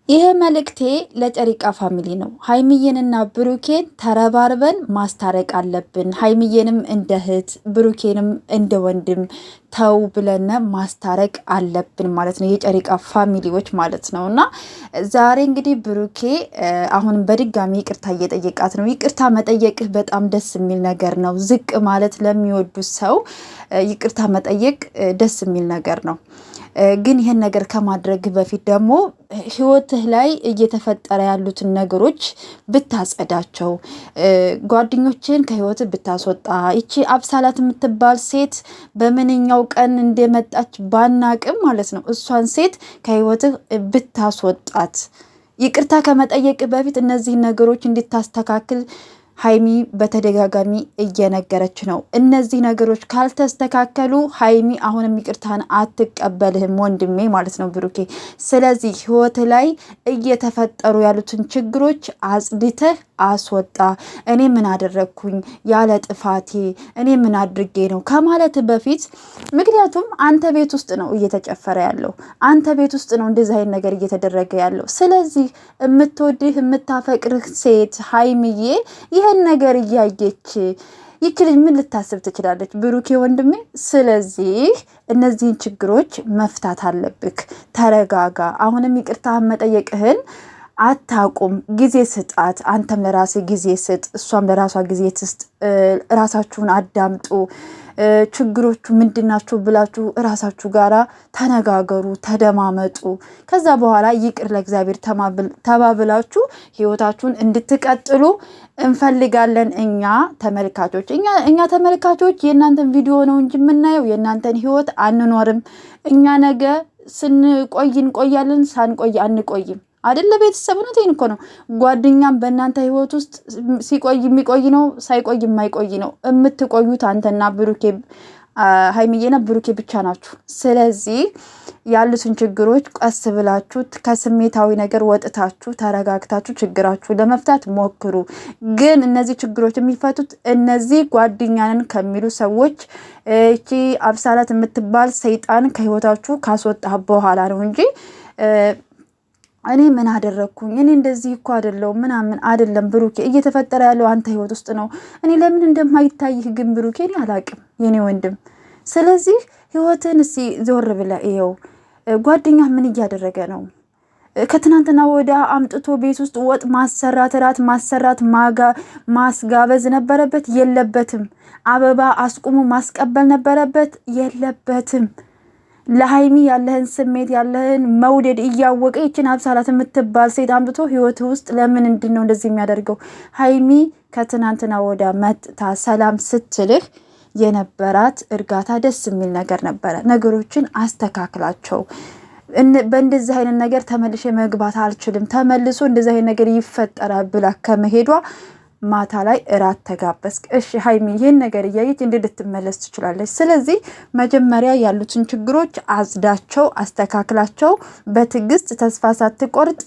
ይሄ መልእክቴ ለጨሪቃ ፋሚሊ ነው። ሀይሚዬንና ብሩኬን ተረባርበን ማስታረቅ አለብን። ሀይሚዬንም እንደ እህት ብሩኬንም እንደ ወንድም ተው ብለን ማስታረቅ አለብን ማለት ነው፣ የጨሪቃ ፋሚሊዎች ማለት ነው። እና ዛሬ እንግዲህ ብሩኬ አሁን በድጋሚ ይቅርታ እየጠየቃት ነው። ይቅርታ መጠየቅህ በጣም ደስ የሚል ነገር ነው። ዝቅ ማለት ለሚወዱት ሰው ይቅርታ መጠየቅ ደስ የሚል ነገር ነው። ግን ይህን ነገር ከማድረግ በፊት ደግሞ ህይወትህ ላይ እየተፈጠረ ያሉትን ነገሮች ብታጸዳቸው፣ ጓደኞችን ከህይወትህ ብታስወጣ። ይቺ አብሳላት የምትባል ሴት በምንኛው ቀን እንደመጣች ባናቅም ማለት ነው፣ እሷን ሴት ከህይወትህ ብታስወጣት። ይቅርታ ከመጠየቅ በፊት እነዚህን ነገሮች እንድታስተካክል ሀይሚ በተደጋጋሚ እየነገረች ነው። እነዚህ ነገሮች ካልተስተካከሉ ሀይሚ አሁንም ይቅርታን አትቀበልህም ወንድሜ ማለት ነው ብሩኬ። ስለዚህ ህይወት ላይ እየተፈጠሩ ያሉትን ችግሮች አጽድተህ አስወጣ። እኔ ምን አደረግኩኝ ያለ ጥፋቴ እኔ ምን አድርጌ ነው ከማለት በፊት፣ ምክንያቱም አንተ ቤት ውስጥ ነው እየተጨፈረ ያለው፣ አንተ ቤት ውስጥ ነው እንደዚህ አይነት ነገር እየተደረገ ያለው። ስለዚህ የምትወድህ የምታፈቅርህ ሴት ሀይሚዬ ይህን ነገር እያየች ይች ልጅ ምን ልታስብ ትችላለች? ብሩኬ ወንድሜ፣ ስለዚህ እነዚህን ችግሮች መፍታት አለብክ። ተረጋጋ። አሁንም ይቅርታህን መጠየቅህን አታቁም። ጊዜ ስጣት። አንተም ለራሴ ጊዜ ስጥ፣ እሷም ለራሷ ጊዜ ትስጥ። ራሳችሁን አዳምጡ። ችግሮቹ ምንድናቸው ብላችሁ ራሳችሁ ጋራ ተነጋገሩ፣ ተደማመጡ። ከዛ በኋላ ይቅር ለእግዚአብሔር ተባብላችሁ ህይወታችሁን እንድትቀጥሉ እንፈልጋለን። እኛ ተመልካቾች የእናንተን ቪዲዮ ነው እንጂ የምናየው የእናንተን ህይወት አንኖርም። እኛ ነገ ስንቆይ እንቆያለን፣ ሳንቆይ አንቆይም። አይደለ ቤተሰብ ነው። እኮ ነው። ጓደኛም በእናንተ ህይወት ውስጥ ሲቆይ የሚቆይ ነው፣ ሳይቆይ የማይቆይ ነው። የምትቆዩት አንተና ብሩኬ፣ ሀይሚዬና ብሩኬ ብቻ ናችሁ። ስለዚህ ያሉትን ችግሮች ቀስ ብላችሁ ከስሜታዊ ነገር ወጥታችሁ ተረጋግታችሁ ችግራችሁ ለመፍታት ሞክሩ። ግን እነዚህ ችግሮች የሚፈቱት እነዚህ ጓደኛንን ከሚሉ ሰዎች፣ እቺ አብሳላት የምትባል ሰይጣን ከህይወታችሁ ካስወጣ በኋላ ነው እንጂ እኔ ምን አደረግኩኝ እኔ እንደዚህ እኮ አይደለሁም ምናምን አይደለም። ብሩኬ እየተፈጠረ ያለው አንተ ህይወት ውስጥ ነው። እኔ ለምን እንደማይታይህ ግን ብሩኬ እኔ አላቅም የኔ ወንድም። ስለዚህ ህይወትን እስቲ ዞር ብለህ እየው። ጓደኛ ምን እያደረገ ነው? ከትናንትና ወደ አምጥቶ ቤት ውስጥ ወጥ ማሰራት፣ ራት ማሰራት፣ ማስጋበዝ ነበረበት? የለበትም። አበባ አስቁሞ ማስቀበል ነበረበት? የለበትም። ለሀይሚ ያለህን ስሜት ያለህን መውደድ እያወቀ ይችን አብሳላት የምትባል ሴት አምጥቶ ህይወት ውስጥ ለምን ነው እንደዚህ የሚያደርገው? ሀይሚ ከትናንትና ወደ መጥታ ሰላም ስትልህ የነበራት እርጋታ ደስ የሚል ነገር ነበረ። ነገሮችን አስተካክላቸው። በእንደዚህ አይነት ነገር ተመልሼ መግባት አልችልም፣ ተመልሶ እንደዚህ አይነት ነገር ይፈጠራል ብላ ከመሄዷ ማታ ላይ እራት ተጋበዝክ። እሺ ሀይሚ ይህን ነገር እያየች እንዴት ልትመለስ ትችላለች? ስለዚህ መጀመሪያ ያሉትን ችግሮች አጽዳቸው፣ አስተካክላቸው። በትዕግስት ተስፋ ሳትቆርጥ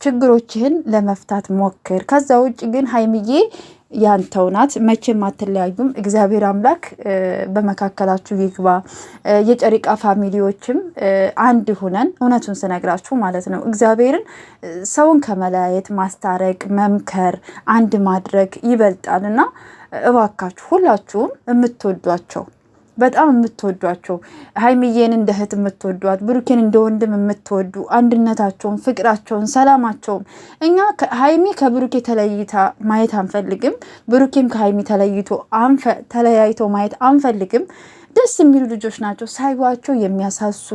ችግሮችህን ለመፍታት ሞክር። ከዛ ውጭ ግን ሀይሚዬ ያንተው ናት፣ መቼም አትለያዩም። እግዚአብሔር አምላክ በመካከላችሁ ይግባ። የጨሪቃ ፋሚሊዎችም አንድ ሁነን እውነቱን ስነግራችሁ ማለት ነው እግዚአብሔርን ሰውን ከመለያየት ማስታረቅ፣ መምከር፣ አንድ ማድረግ ይበልጣል። እና እባካችሁ ሁላችሁም የምትወዷቸው በጣም የምትወዷቸው ሀይሚዬን እንደ እህት የምትወዷት፣ ብሩኬን እንደ ወንድም የምትወዱ፣ አንድነታቸውን፣ ፍቅራቸውን፣ ሰላማቸውን እኛ ሀይሚ ከብሩኬ ተለይታ ማየት አንፈልግም። ብሩኬም ከሀይሚ ተለያይቶ ማየት አንፈልግም። ደስ የሚሉ ልጆች ናቸው። ሳይዋቸው የሚያሳሱ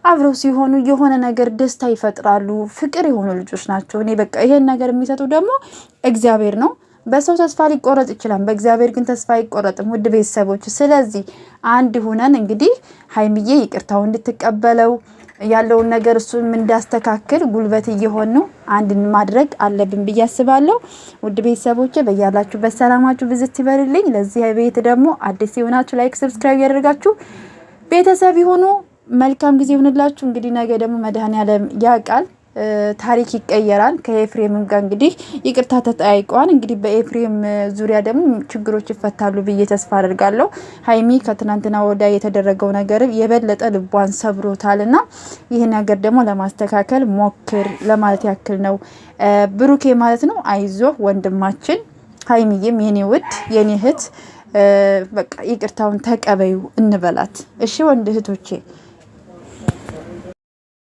አብረው ሲሆኑ የሆነ ነገር ደስታ ይፈጥራሉ። ፍቅር የሆኑ ልጆች ናቸው። እኔ በቃ ይሄን ነገር የሚሰጡ ደግሞ እግዚአብሔር ነው። በሰው ተስፋ ሊቆረጥ ይችላል፣ በእግዚአብሔር ግን ተስፋ አይቆረጥም። ውድ ቤተሰቦች፣ ስለዚህ አንድ ሁነን እንግዲህ ሀይሚዬ ይቅርታው እንድትቀበለው ያለውን ነገር እሱም እንዳስተካክል ጉልበት እየሆን ነው አንድ ማድረግ አለብን ብዬ አስባለሁ። ውድ ቤተሰቦች በያላችሁበት ሰላማችሁ ብዝት ይበልልኝ። ለዚህ ቤት ደግሞ አዲስ የሆናችሁ ላይክ፣ ሰብስክራይብ ያደርጋችሁ ቤተሰብ ይሁኑ። መልካም ጊዜ ይሁንላችሁ። እንግዲህ ነገ ደግሞ መድኃኔዓለም ያውቃል ታሪክ ይቀየራል። ከኤፍሬም ጋር እንግዲህ ይቅርታ ተጠያይቀዋል። እንግዲህ በኤፍሬም ዙሪያ ደግሞ ችግሮች ይፈታሉ ብዬ ተስፋ አደርጋለሁ። ሀይሚ ከትናንትና ወዳ የተደረገው ነገር የበለጠ ልቧን ሰብሮታልና ይህ ነገር ደግሞ ለማስተካከል ሞክር ለማለት ያክል ነው። ብሩኬ ማለት ነው። አይዞ ወንድማችን። ሀይሚዬም የኔ ውድ የኔ እህት በቃ ይቅርታውን ተቀበዩ እንበላት። እሺ ወንድ እህቶቼ